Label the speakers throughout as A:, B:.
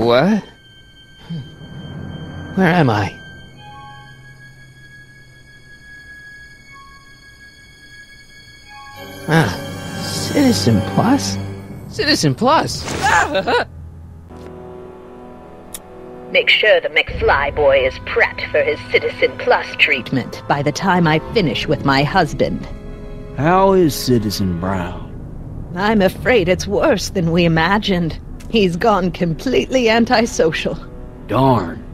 A: What? Where am I? Citizen Plus? Citizen Plus!
B: Make sure the McFly boy is prepped for his Citizen Plus treatment by the time I finish with my husband.
C: How is Citizen Brown?
B: I'm afraid it's worse than we imagined. He's gone completely antisocial.
C: Darn.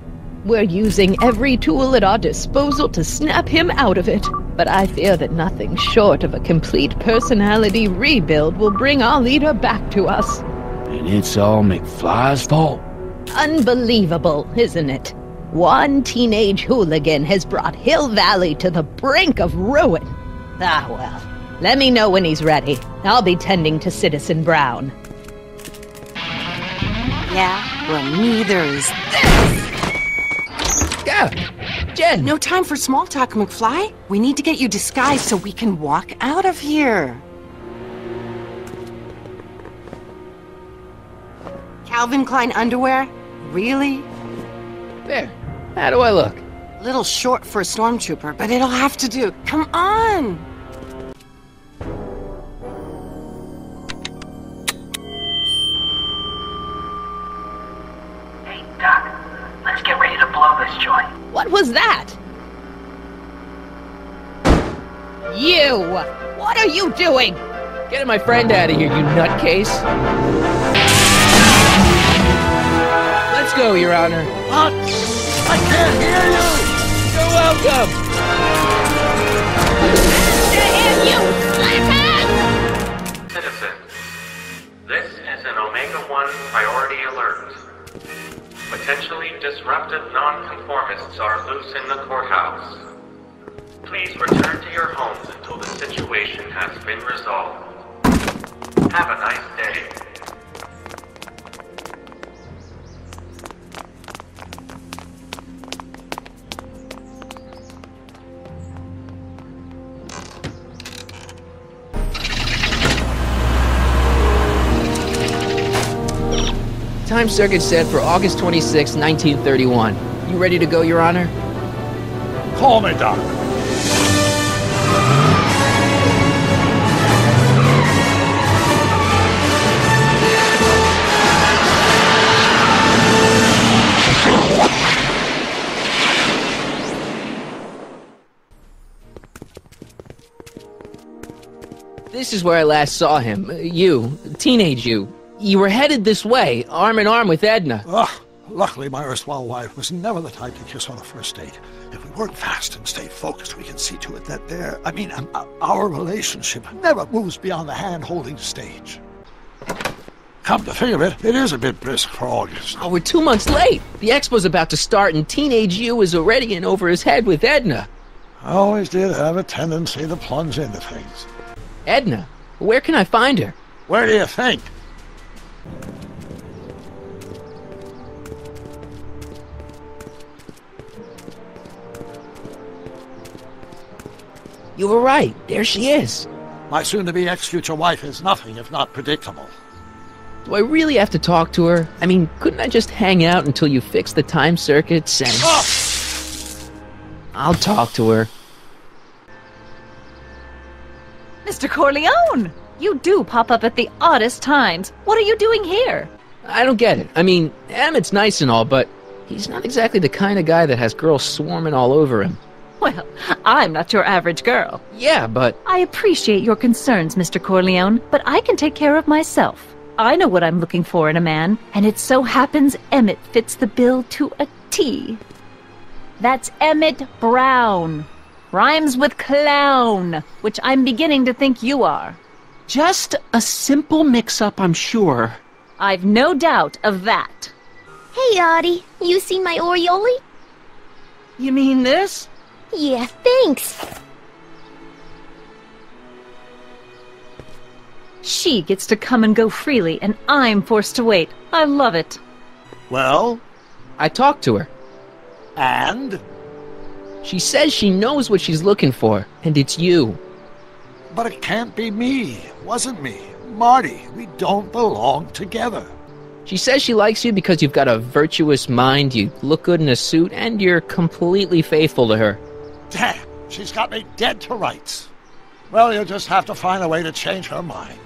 B: We're using every tool at our disposal to snap him out of it. But I fear that nothing short of a complete personality rebuild will bring our leader back to us.
C: And it's all McFly's fault?
B: Unbelievable, isn't it? One teenage hooligan has brought Hill Valley to the brink of ruin. Ah, well, let me know when he's ready. I'll be tending to Citizen Brown.
D: Yeah? Well, neither is this!
A: Yeah, Jen!
D: No time for small talk, McFly. We need to get you disguised so we can walk out of here. Calvin Klein underwear? Really?
A: There. How do I look?
D: Little short for a stormtrooper, but it'll have to do. Come on!
E: Hey, Doc. Let's get ready to blow this joint.
B: What was that? You! What are you doing?
A: Getting my friend out of here, you nutcase! Let's go, Your Honor.
C: What? I can't hear you!
A: You're welcome!
F: Citizens, this is an Omega-1 priority alert. Potentially disruptive nonconformists are loose in the courthouse. Please return to your homes until the situation has been resolved. Have a nice day.
A: Time circuit set for August 26, 1931. You ready to go, Your Honor?
G: Call me, Doc.
A: This is where I last saw him. You, teenage you. You were headed this way, arm in arm with Edna.
G: Ugh. Luckily, my erstwhile wife was never the type to kiss on a first date. If we work fast and stay focused, we can see to it that our relationship never moves beyond the hand-holding stage. Come to think of it, it is a bit brisk for August.
A: Oh, we're 2 months late. The expo's about to start and teenage you is already in over his head with Edna.
G: I always did have a tendency to plunge into things.
A: Edna? Where can I find her?
G: Where do you think?
A: You were right. There she is.
G: My soon-to-be ex-future wife is nothing if not predictable.
A: Do I really have to talk to her? I mean, couldn't I just hang out until you fix the time circuits and...
G: Oh!
A: I'll talk to her.
H: Mr. Corleone! You do pop up at the oddest times. What are you doing here?
A: I don't get it. I mean, Emmett's nice and all, but he's not exactly the kind of guy that has girls swarming all over him.
H: Well, I'm not your average girl.
A: Yeah, but...
H: I appreciate your concerns, Mr. Corleone, but I can take care of myself. I know what I'm looking for in a man, and it so happens Emmett fits the bill to a T. That's Emmett Brown. Rhymes with clown, which I'm beginning to think you are.
A: Just a simple mix-up, I'm sure.
H: I've no doubt of that.
I: Hey, Audie, you seen my Oriole?
H: You mean this?
I: Yeah, thanks.
H: She gets to come and go freely, and I'm forced to wait. I love it.
G: Well,
A: I talked to her.
G: and?
A: She says she knows what she's looking for, and it's you.
G: But it can't be me. Wasn't me. Marty, we don't belong together.
A: She says she likes you because you've got a virtuous mind, you look good in a suit, and you're completely faithful to her.
G: Damn, she's got me dead to rights. Well, you'll just have to find a way to change her mind.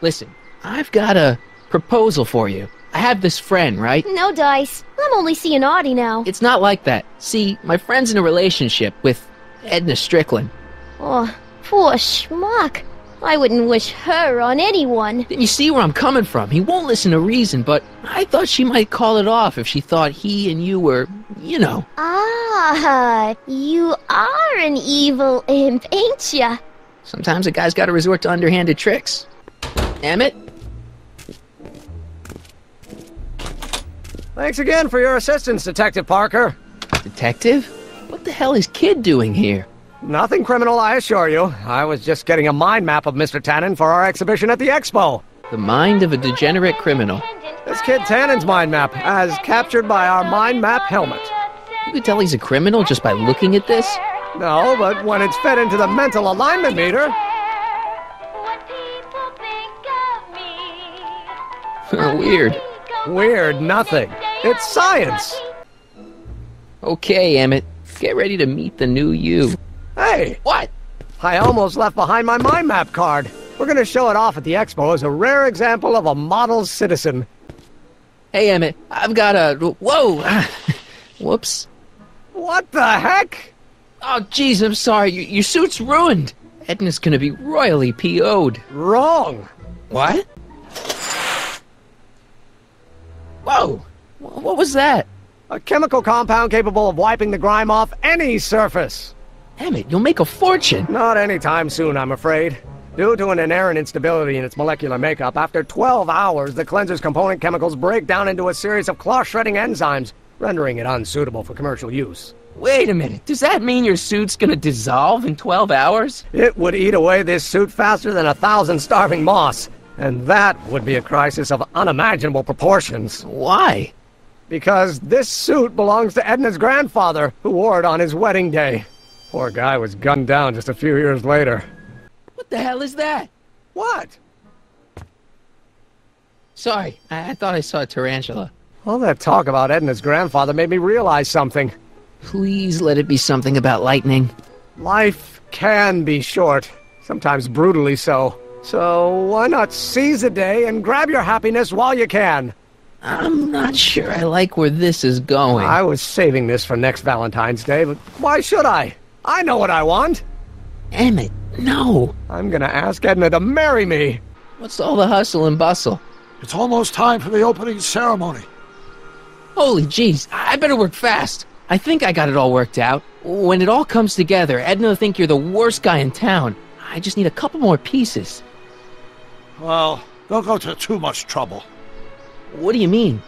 A: Listen, I've got a proposal for you. I have this friend, right?
I: No dice. I'm only seeing Audie now.
A: It's not like that. See, my friend's in a relationship with Edna Strickland.
I: Oh, poor schmuck. I wouldn't wish her on anyone.
A: Then you see where I'm coming from. He won't listen to reason, but I thought she might call it off if she thought he and you were, you know.
I: Ah, you are an evil imp, ain't ya?
A: Sometimes a guy's got to resort to underhanded tricks. Emmett?
J: Thanks again for your assistance, Detective Parker.
A: Detective? What the hell is Kid doing here?
J: Nothing criminal, I assure you. I was just getting a mind map of Mr. Tannen for our exhibition at the Expo.
A: The mind of a degenerate criminal.
J: This Kid Tannen's mind map, as captured by our mind map helmet.
A: You could tell he's a criminal just by looking at this?
J: No, but when it's fed into the mental alignment meter...
A: Weird.
J: Weird nothing. It's science.
A: Okay, Emmett. Get ready to meet the new you.
J: Hey!
A: What?
J: I almost left behind my mind map card. We're gonna show it off at the Expo as a rare example of a model citizen.
A: Hey, Emmett. I've got a... Whoa! Whoops.
J: What the heck?
A: Oh, jeez, I'm sorry. Your suit's ruined. Edna's gonna be royally PO'd.
J: Wrong.
A: What? Whoa! What was that?
J: A chemical compound capable of wiping the grime off any surface.
A: Emmett, you'll make a fortune.
J: Not anytime soon, I'm afraid. Due to an inherent instability in its molecular makeup, after 12 hours, the cleanser's component chemicals break down into a series of cloth-shredding enzymes, rendering it unsuitable for commercial use.
A: Wait a minute. Does that mean your suit's gonna dissolve in 12 hours?
J: It would eat away this suit faster than 1,000 starving moths. And that would be a crisis of unimaginable proportions.
A: Why?
J: Because this suit belongs to Edna's grandfather, who wore it on his wedding day. Poor guy was gunned down just a few years later.
A: What the hell is that?
J: What?
A: Sorry, I thought I saw a tarantula.
J: All that talk about Edna's grandfather made me realize something.
A: Please let it be something about lightning.
J: Life can be short, sometimes brutally so. So why not seize the day and grab your happiness while you can?
A: I'm not sure I like where this is going.
J: I was saving this for next Valentine's Day, but why should I? I know what I want.
A: Emmett, no.
J: I'm gonna ask Edna to marry me.
A: What's all the hustle and bustle?
G: It's almost time for the opening ceremony.
A: Holy jeez, I better work fast. I think I got it all worked out. When it all comes together, Edna will think you're the worst guy in town. I just need a couple more pieces.
G: Well, don't go to too much trouble.
A: What do you mean?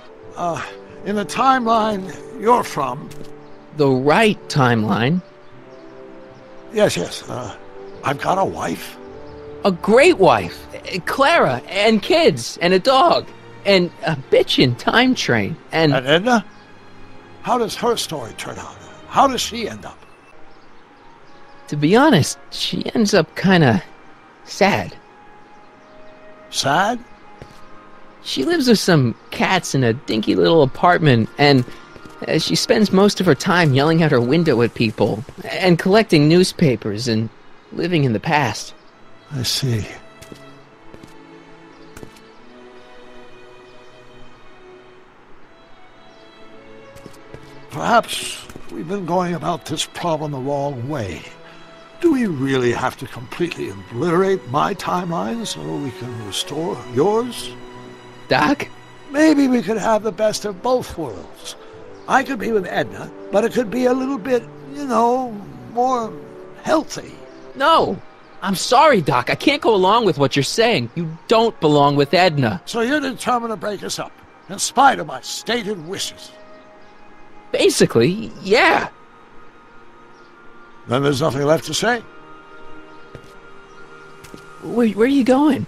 G: In the timeline you're from...
A: The right timeline?
G: Yes, I've got a wife.
A: A great wife. Clara, and kids, and a dog. And a bitchin' time train,
G: And Edna? How does her story turn out? How does she end up?
A: To be honest, she ends up kinda... sad.
G: Sad?
A: She lives with some cats in a dinky little apartment, and she spends most of her time yelling out her window at people, and collecting newspapers, and living in the past.
G: I see. Perhaps we've been going about this problem the wrong way. Do we really have to completely obliterate my timeline so we can restore yours?
A: Doc?
G: Maybe we could have the best of both worlds. I could be with Edna, but it could be a little bit, more healthy.
A: No! I'm sorry, Doc. I can't go along with what you're saying. You don't belong with Edna.
G: So you're determined to break us up, in spite of my stated wishes?
A: Basically, yeah.
G: Then there's nothing left to say.
A: Where are you going?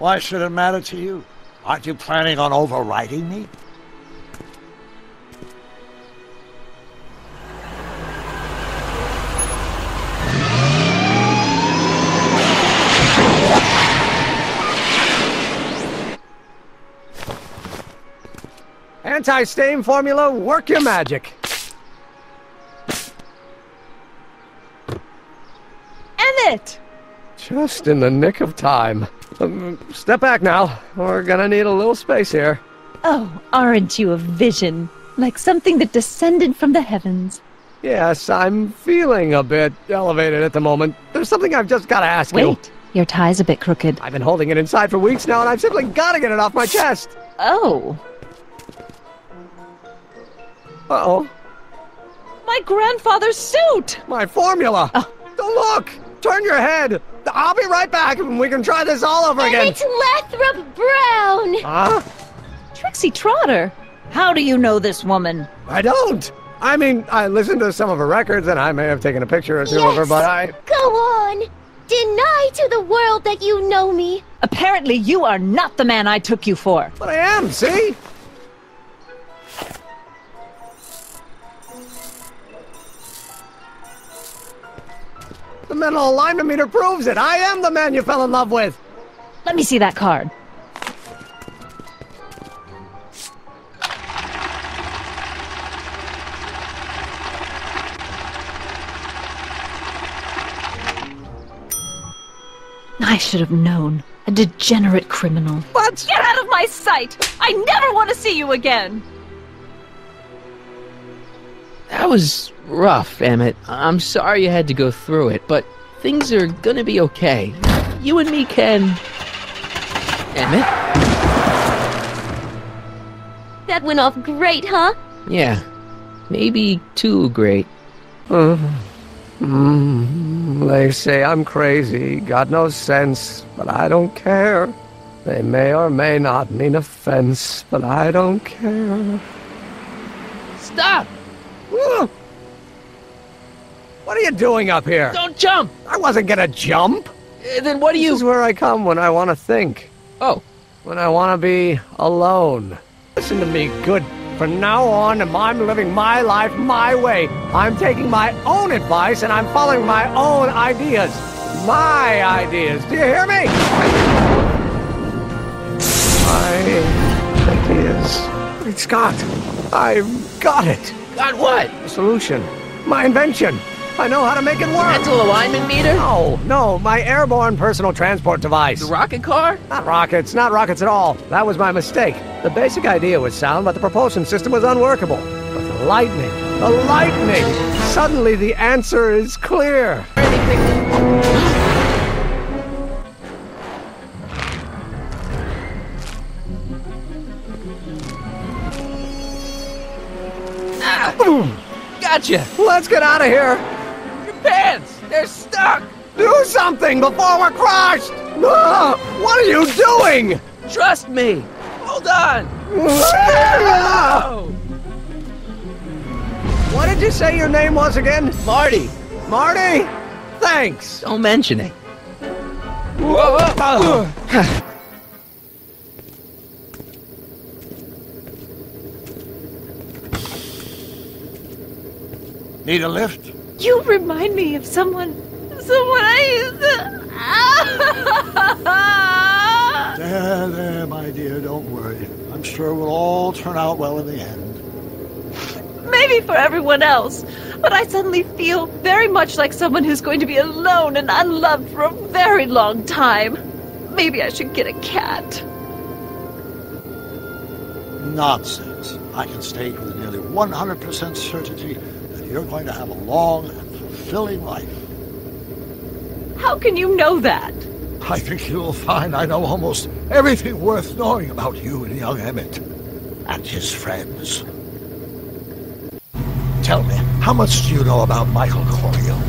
G: Why should it matter to you? Aren't you planning on overriding me?
J: Anti-stain formula, work your magic.
H: Emmett!
J: Just in the nick of time. Step back now. We're gonna need a little space here.
H: Oh, aren't you a vision? Like something that descended from the heavens.
J: Yes, I'm feeling a bit elevated at the moment. There's something I've just gotta ask you.
H: Wait, your tie's a bit crooked.
J: I've been holding it inside for weeks now, and I've simply gotta get it off my chest.
H: Oh.
J: Uh-oh.
H: My grandfather's suit!
J: My formula!
H: Oh.
J: Don't look! Turn your head! I'll be right back, and we can try this all over again.
I: Emmett Lathrop Brown!
J: Huh?
H: Trixie Trotter! How do you know this woman?
J: I don't! I mean, I listened to some of her records, and I may have taken a picture or two of her, but I...
I: Go on! Deny to the world that you know me!
H: Apparently you are not the man I took you for.
J: But I am, see? The mental alignment meter proves it. I am the man you fell in love with.
H: Let me see that card. I should have known. A degenerate criminal.
J: What?
H: Get out of my sight! I never want to see you again!
A: That was rough, Emmett. I'm sorry you had to go through it, but things are gonna be okay. You and me can... Emmett?
I: That went off great, huh?
A: Yeah. Maybe too great.
J: They say I'm crazy, got no sense, but I don't care. They may or may not mean offense, but I don't care.
A: Stop!
J: What are you doing up here?
A: Don't jump!
J: I wasn't gonna jump.
A: Then what do you...
J: This is where I come when I want to think.
A: Oh.
J: When I want to be alone. Listen to me, good. From now on, I'm living my life my way. I'm taking my own advice and I'm following my own ideas. My ideas. Do you hear me? My ideas. Great Scott. I've got it.
A: Got what?
J: The solution. My invention. I know how to make it work.
A: Mental alignment meter?
J: No, my airborne personal transport device.
A: The rocket car?
J: Not rockets at all. That was my mistake. The basic idea was sound, but the propulsion system was unworkable. But the lightning! Suddenly the answer is clear.
A: Gotcha!
J: Let's get out of here!
A: Your pants! They're stuck!
J: Do something before we're crushed! What are you doing?
A: Trust me! Hold on!
J: What did you say your name was again?
A: Marty!
J: Marty? Thanks!
A: Don't mention it.
G: Need a lift?
H: You remind me of someone I used to...
G: There, my dear, don't worry. I'm sure it will all turn out well in the end.
H: Maybe for everyone else, but I suddenly feel very much like someone who's going to be alone and unloved for a very long time. Maybe I should get a cat.
G: Nonsense. I can state with nearly 100% certainty that you're going to have a long and fulfilling life.
H: How can you know that?
G: I think you'll find I know almost everything worth knowing about you and young Emmett and his friends. Tell me, how much do you know about Michael Corleone?